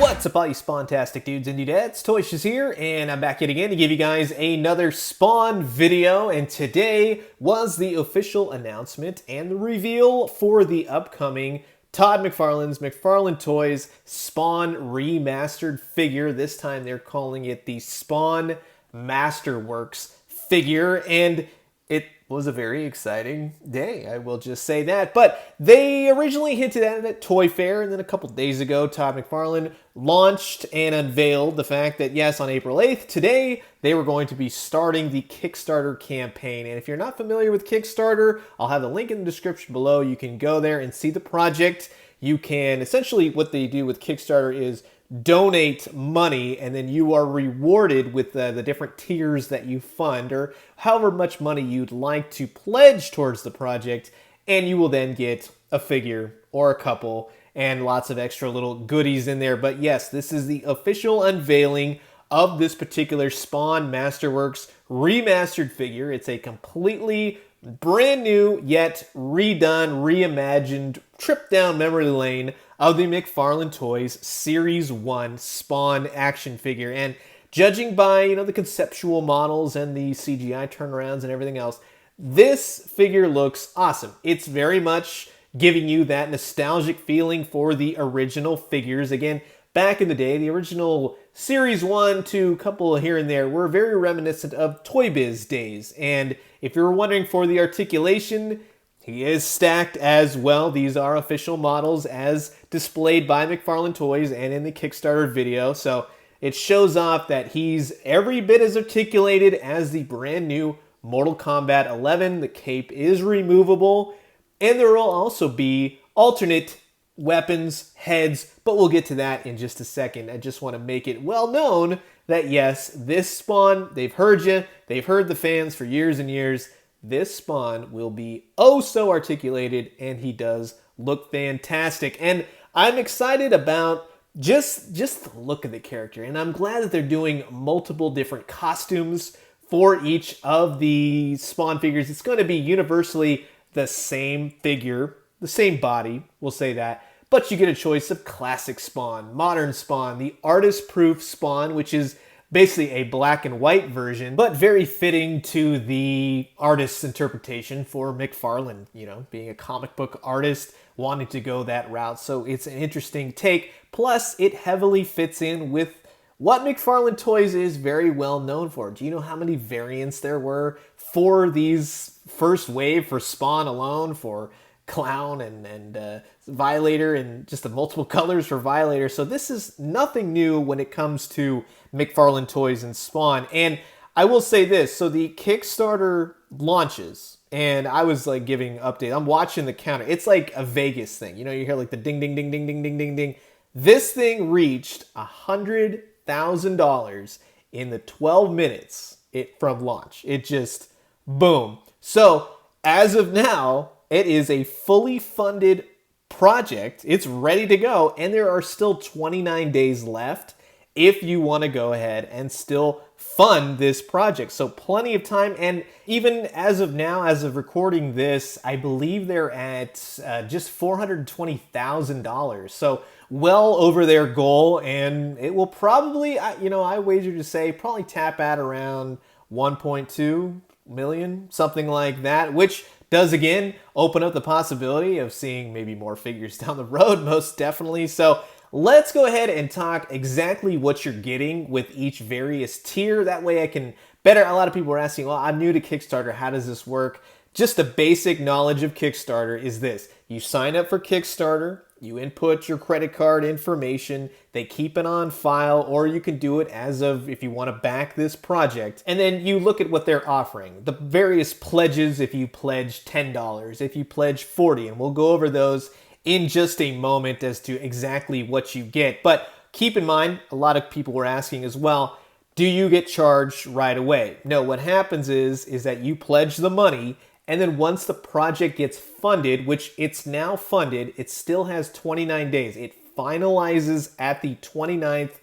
What's up all you Spawntastic dudes and dudettes? Toyshiz here, and I'm back yet again to give you guys another Spawn video, and today was the official announcement and the reveal for the upcoming Todd McFarlane's McFarlane Toys Spawn Remastered figure. This time they're calling it the Spawn MASTERWORK'S figure, and it was a very exciting day, I will just say that. But they originally hinted at it at Toy Fair, and then a couple days ago, Todd McFarlane launched and unveiled the fact that, yes, on April 8th, today, they were going to be starting the Kickstarter campaign. And if you're not familiar with Kickstarter, I'll have the link in the description below. You can go there and see the project. You can, essentially, what they do with Kickstarter is donate money, and then you are rewarded with the different tiers that you fund, or however much money you'd like to pledge towards the project, and you will then get a figure or a couple and lots of extra little goodies in there. But yes, this is the official unveiling of this particular Spawn MASTERWORK'S remastered figure. It's a completely brand new, yet redone, reimagined, trip down memory lane of the McFarlane Toys Series 1 Spawn action figure. And judging by, the conceptual models and the CGI turnarounds and everything else, this figure looks awesome. It's very much giving you that nostalgic feeling for the original figures. Again, back in the day, the original Series 1 to a couple here and there were very reminiscent of Toy Biz days. And if you're wondering for the articulation, he is stacked as well. These are official models as displayed by McFarlane Toys and in the Kickstarter video. So it shows off that he's every bit as articulated as the brand new Mortal Kombat 11. The cape is removable, and there will also be alternate weapons, heads, but we'll get to that in just a second. I just want to make it well known that yes, this Spawn, they've heard you, they've heard the fans for years and years. This Spawn will be oh so articulated, and he does look fantastic. And I'm excited about just the look of the character, and I'm glad that they're doing multiple different costumes for each of the Spawn figures. It's going to be universally the same figure, the same body, we'll say that, but you get a choice of classic Spawn, modern Spawn, the artist-proof Spawn, which is basically a black and white version, but very fitting to the artist's interpretation for McFarlane, being a comic book artist, wanting to go that route. So it's an interesting take. Plus, it heavily fits in with what McFarlane Toys is very well known for. Do you know how many variants there were for these first wave for Spawn alone, for Clown and Violator, and just the multiple colors for Violator? So this is nothing new when it comes to McFarlane Toys and Spawn. And I will say this, so the Kickstarter launches, and I was like giving updates. I'm watching the counter. It's like a Vegas thing. You hear like the ding, ding, ding, ding, ding, ding, ding, ding. This thing reached $100,000 in the 12 minutes from launch. It just, boom. So as of now, it is a fully funded project. It's ready to go, and there are still 29 days left if you want to go ahead and still fund this project. So plenty of time, and even as of now, as of recording this, I believe they're at just $420,000. So well over their goal, and it will probably, I wager to say, probably tap at around 1.2 million, something like that, which does again open up the possibility of seeing maybe more figures down the road, most definitely. So let's go ahead and talk exactly what you're getting with each various tier. That way I can better, a lot of people are asking, well, I'm new to Kickstarter, how does this work? Just the basic knowledge of Kickstarter is this. You sign up for Kickstarter, you input your credit card information, they keep it on file, or you can do it as of if you want to back this project. And then you look at what they're offering. The various pledges, if you pledge $10, if you pledge $40, and we'll go over those in just a moment as to exactly what you get. But keep in mind, a lot of people were asking as well, do you get charged right away? No, what happens is that you pledge the money, and then once the project gets funded, which it's now funded, it still has 29 days. It finalizes at the 29th,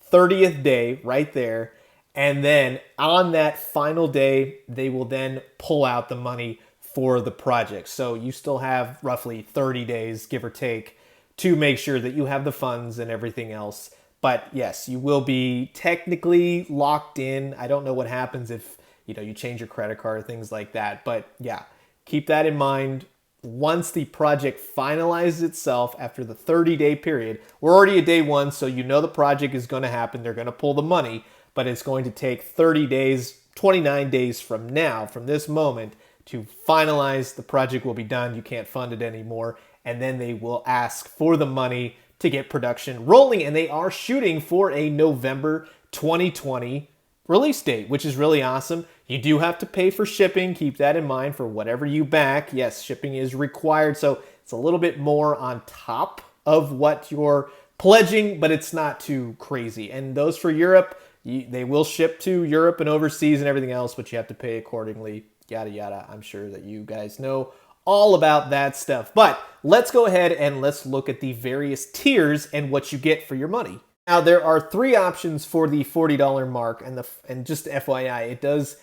30th day right there. And then on that final day, they will then pull out the money for the project. So you still have roughly 30 days, give or take, to make sure that you have the funds and everything else But yes, you will be technically locked in. I don't know what happens if you change your credit card or things like that. But yeah, keep that in mind. Once the project finalizes itself after the 30-day period, we're already at day 1, so the project is going to happen. They're going to pull the money, but it's going to take 30 days, 29 days from now, from this moment, to finalize. The project will be done. You can't fund it anymore. And then they will ask for the money to get production rolling. And they are shooting for a November 2020 release date, which is really awesome. You do have to pay for shipping. Keep that in mind for whatever you back. Yes, shipping is required, so it's a little bit more on top of what you're pledging, but it's not too crazy. And those for Europe, they will ship to Europe and overseas and everything else, but you have to pay accordingly, yada, yada. I'm sure that you guys know all about that stuff. But let's go ahead and let's look at the various tiers and what you get for your money. Now, there are 3 options for the $40 mark, and just FYI, it does,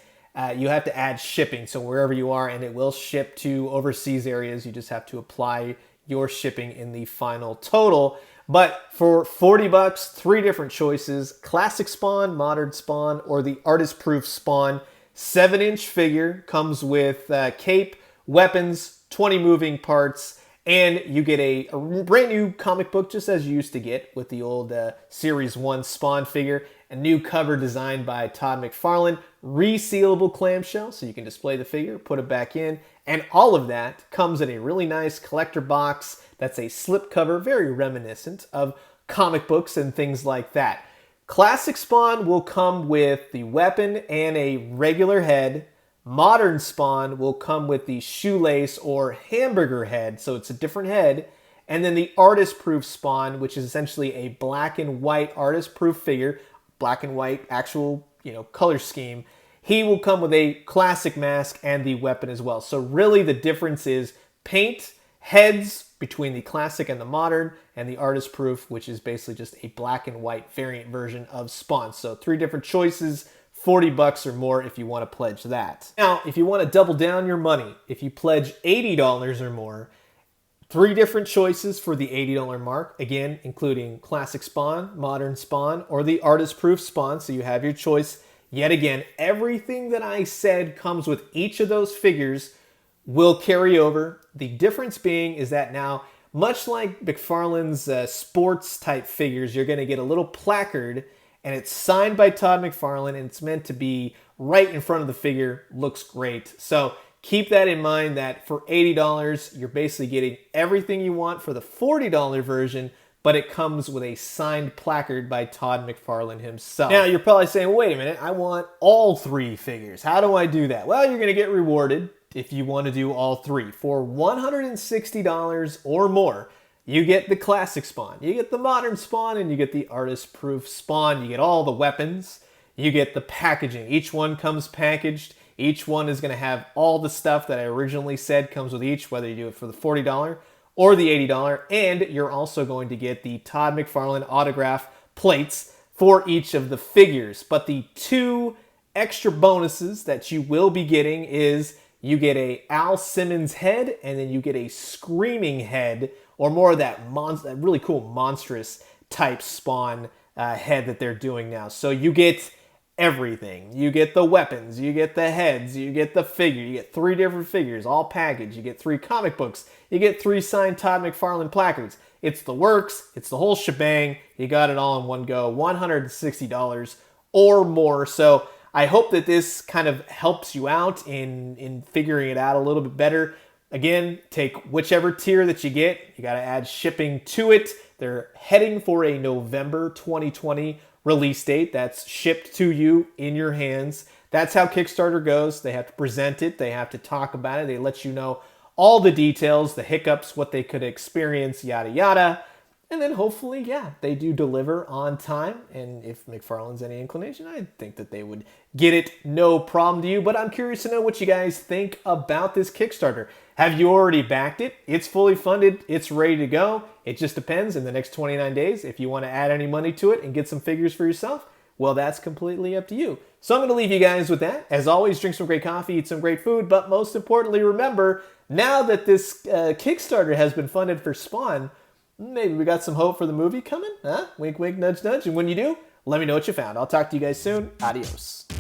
you have to add shipping, so wherever you are, and it will ship to overseas areas. You just have to apply your shipping in the final total. But for 40 bucks, 3 different choices: classic spawn, modern spawn, or the artist proof spawn. 7-inch figure, comes with cape, weapons, 20 moving parts, and you get a brand new comic book, just as you used to get with the old Series 1 Spawn figure. A new cover designed by Todd McFarlane, resealable clamshell, so you can display the figure, put it back in, and all of that comes in a really nice collector box that's a slipcover, very reminiscent of comic books and things like that. Classic Spawn will come with the weapon and a regular head. Modern Spawn will come with the shoelace or hamburger head, so it's a different head. And then the artist proof Spawn, which is essentially a black and white artist proof figure, black and white actual, color scheme. He will come with a classic mask and the weapon as well. So really the difference is paint, heads between the classic and the modern, and the artist proof, which is basically just a black and white variant version of Spawn. So 3 different choices. 40 bucks or more if you want to pledge that. Now, if you want to double down your money, if you pledge $80 or more, 3 different choices for the $80 mark, again, including classic Spawn, modern Spawn, or the artist proof Spawn, so you have your choice. Yet again, everything that I said comes with each of those figures will carry over. The difference being is that now, much like McFarlane's sports type figures, you're going to get a little placard, and it's signed by Todd McFarlane, and it's meant to be right in front of the figure. Looks great. So keep that in mind, that for $80, you're basically getting everything you want for the $40 version, but it comes with a signed placard by Todd McFarlane himself. Now, you're probably saying, wait a minute, I want all 3 figures. How do I do that? Well, you're going to get rewarded if you want to do all 3. For $160 or more, you get the classic Spawn, you get the modern Spawn, and you get the artist proof Spawn. You get all the weapons, you get the packaging. Each one comes packaged. Each one is going to have all the stuff that I originally said comes with each, whether you do it for the $40 or the $80. And you're also going to get the Todd McFarlane autograph plates for each of the figures. But the 2 extra bonuses that you will be getting is you get a Al Simmons head, and then you get a Screaming head, or more of that really cool monstrous type Spawn head that they're doing now. So you get everything. You get the weapons, you get the heads, you get the figure, you get 3 different figures, all packaged. You get 3 comic books, you get 3 signed Todd McFarlane placards. It's the works, it's the whole shebang. You got it all in one go, $160 or more. So I hope that this kind of helps you out in figuring it out a little bit better. Again, take whichever tier that you get. You got to add shipping to it. They're heading for a November 2020 release date that's shipped to you in your hands. That's how Kickstarter goes. They have to present it. They have to talk about it. They let you know all the details, the hiccups, what they could experience, yada, yada. And then hopefully, yeah, they do deliver on time. And if McFarlane's any inclination, I think that they would get it no problem to you. But I'm curious to know what you guys think about this Kickstarter. Have you already backed it? It's fully funded. It's ready to go. It just depends in the next 29 days. If you want to add any money to it and get some figures for yourself, well, that's completely up to you. So I'm going to leave you guys with that. As always, drink some great coffee, eat some great food. But most importantly, remember, now that this Kickstarter has been funded for Spawn, maybe we got some hope for the movie coming, huh? Wink, wink, nudge, nudge. And when you do, let me know what you found. I'll talk to you guys soon. Adios.